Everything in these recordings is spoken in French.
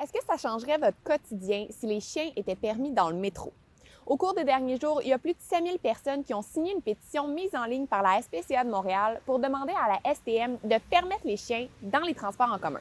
Est-ce que ça changerait votre quotidien si les chiens étaient permis dans le métro? Au cours des derniers jours, il y a plus de 5000 personnes qui ont signé une pétition mise en ligne par la SPCA de Montréal pour demander à la STM de permettre les chiens dans les transports en commun.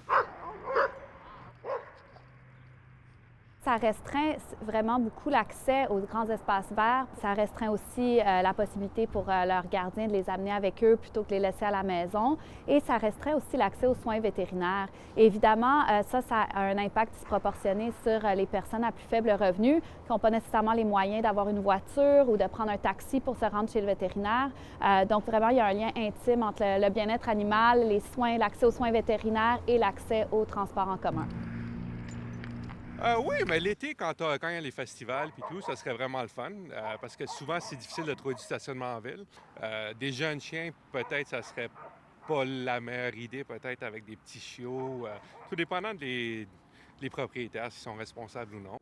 Ça restreint vraiment beaucoup l'accès aux grands espaces verts. Ça restreint aussi la possibilité pour leurs gardiens de les amener avec eux plutôt que de les laisser à la maison. Et ça restreint aussi l'accès aux soins vétérinaires. Et évidemment, ça a un impact disproportionné sur les personnes à plus faible revenu qui n'ont pas nécessairement les moyens d'avoir une voiture ou de prendre un taxi pour se rendre chez le vétérinaire. Donc vraiment, il y a un lien intime entre le bien-être animal, les soins, l'accès aux soins vétérinaires et l'accès aux transports en commun. Oui, mais l'été, quand il y a les festivals et tout, ça serait vraiment le fun, parce que souvent, c'est difficile de trouver du stationnement en ville. Des jeunes chiens, peut-être, ça serait pas la meilleure idée, peut-être avec des petits chiots, tout dépendant des propriétaires, s'ils sont responsables ou non.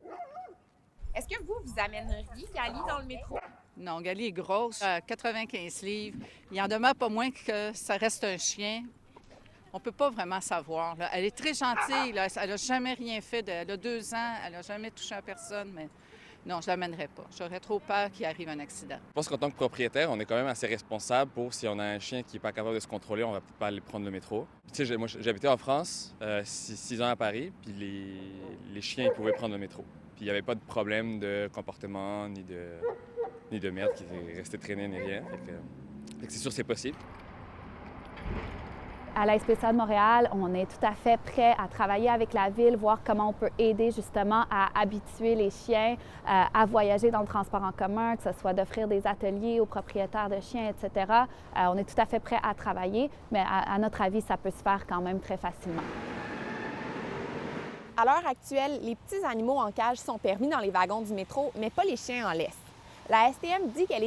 Est-ce que vous amèneriez Gali dans le métro? Non, Gali est grosse, 95 livres. Il en demeure pas moins que ça reste un chien. On ne peut pas vraiment savoir, là. Elle est très gentille, là. Elle n'a jamais rien fait. Elle a 2 ans, elle n'a jamais touché à personne, mais non, je ne l'amènerais pas. J'aurais trop peur qu'il arrive un accident. Je pense qu'en tant que propriétaire, on est quand même assez responsable pour si on a un chien qui n'est pas capable de se contrôler, on va peut-être pas aller prendre le métro. Tu sais, moi, j'habitais en France, 6 ans à Paris, puis les chiens ils pouvaient prendre le métro. Puis il n'y avait pas de problème de comportement, ni de merde qui restait traîner, ni rien. Fait que c'est sûr c'est possible. À la SPCA de Montréal, on est tout à fait prêt à travailler avec la Ville, voir comment on peut aider justement à habituer les chiens à voyager dans le transport en commun, que ce soit d'offrir des ateliers aux propriétaires de chiens, etc. On est tout à fait prêt à travailler, mais à notre avis, ça peut se faire quand même très facilement. À l'heure actuelle, les petits animaux en cage sont permis dans les wagons du métro, mais pas les chiens en laisse. La STM dit qu'elle est